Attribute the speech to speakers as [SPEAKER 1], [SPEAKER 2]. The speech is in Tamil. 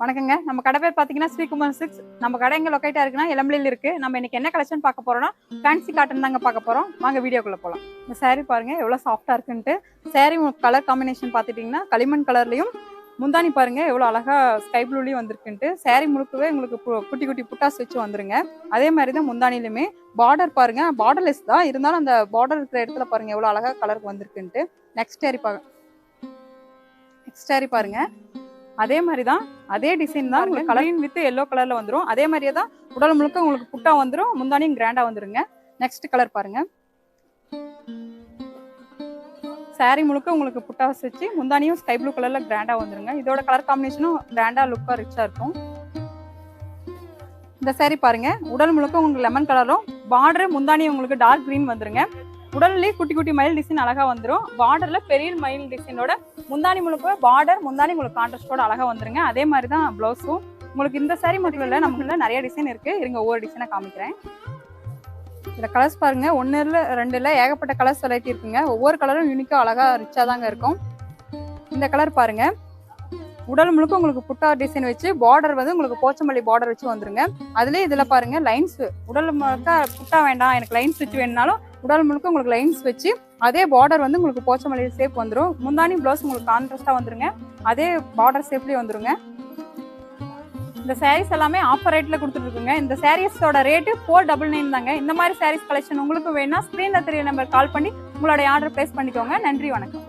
[SPEAKER 1] வணக்கங்க. நம்ம கடை பேர் பார்த்தீங்கன்னா ஸ்ரீகுமார் சில்க்ஸ். நம்ம கடை எங்க லொக்கேட்டா இருக்குன்னா எலம்பலில் இருக்கு. நம்ம இன்னைக்கு என்ன கலெக்ஷன் பார்க்க போறோம்னா ஃபேன்சி காட்டன் தாங்க பார்க்க போறோம். வாங்க வீடியோக்குள்ள போலாம். இந்த saree பாருங்க எவ்வளவு சாஃப்ட்டா இருக்குன்ட்டு. saree கலர் காம்பினேஷன் பார்த்துட்டீங்கன்னா களிமண் கலர்லயும் முந்தானி பாருங்க எவ்வளவு அழகா ஸ்கை ப்ளூலயும் வந்திருக்குன்ட்டு. saree முழுக்கவே உங்களுக்கு குட்டி குட்டி புட்டாஸ் வச்சு வந்துருங்க. அதே மாதிரி தான் முந்தானிலுமே பார்டர் பாருங்க, பார்டர்லெஸ் தான் இருந்தாலும் அந்த பார்டர் இருக்கிற இடத்துல பாருங்க எவ்வளவு அழகா கலருக்கு வந்திருக்குன்ட்டு. நெக்ஸ்ட் saree பாருங்க அதே மாதிரி தான், அதே டிசைன் தான் உங்களுக்கு கலரின் வித் எல்லோ கலர்ல வந்துடும். அதே மாதிரியே தான் உடல் முழுக்க உங்களுக்கு புட்டா வந்துடும், முந்தானியும் கிராண்டா வந்துருங்க. நெக்ஸ்ட் கலர் பாருங்க, saree முழுக்க உங்களுக்கு புட்டாஸ் வச்சு முந்தானியும் ஸ்கை ப்ளூ கலர்ல கிராண்டா வந்துருங்க. இதோட கலர் காம்பினேஷனும் கிராண்டா லுக்கா ரிச்சா இருக்கும். இந்த saree பாருங்க உடல் முழுக்க உங்களுக்கு லெமன் கலரும் பார்டர் முந்தானி உங்களுக்கு டார்க் கிரீன் வந்துருங்க. உடல்லே குட்டி குட்டி மயில் டிசைன் அழகா வந்துடும். பார்டர்ல பெரிய மயில் டிசைனோட முந்தானி முழுக்க பார்டர் முந்தானி உங்களுக்கு கான்ட்ராஸ்டோட அழகா வந்துருங்க. அதே மாதிரி தான் பிளவுஸும் உங்களுக்கு. இந்த saree மட்டும் இல்லை, நமக்கு நிறைய டிசைன் இருக்கு. இருங்க ஒவ்வொரு டிசைனை காமிக்கிறேன். இந்த கலர்ஸ் பாருங்க, 1 இல்ல 2 இல்ல ஏகப்பட்ட கலர்ஸ் வெரைட்டி இருக்குங்க. ஒவ்வொரு கலரும் யூனிக்கா அழகா ரிச்சா தாங்க இருக்கும். இந்த கலர் பாருங்க உடல் முழுக்க உங்களுக்கு புட்டா டிசைன் வச்சு பார்டர் வந்து உங்களுக்கு போச்சமல்லி பார்டர் வச்சு வந்துருங்க. அதுலேயே இதில் பாருங்க லைன்ஸ், உடல் முழுக்க புட்டா வேண்டாம் எனக்கு லைன்ஸ் வச்சு வேணுனாலும் உடல் முழுக்க உங்களுக்கு லைன்ஸ் வச்சு அதே பார்டர் வந்து உங்களுக்கு போச்சமல்லி ஷேப் வந்துடும். முந்தானி ப்ளவுஸ் உங்களுக்கு கான்ட்ராஸ்டா வந்துருங்க, அதே பார்டர் ஷேப்லேயே வந்துருங்க. இந்த சாரீஸ் எல்லாமே ஆஃபர் ரேட்ல கொடுத்துட்டு இருக்குங்க. இந்த சாரீஸோட ரேட்டு 499 தாங்க. இந்த மாதிரி சாரீஸ் கலெக்ஷன் உங்களுக்கு வேணும்னா ஸ்க்ரீன்ல தெரிய நம்பர் கால் பண்ணி உங்களுடைய ஆர்டர் பிளேஸ் பண்ணிக்கோங்க. நன்றி, வணக்கம்.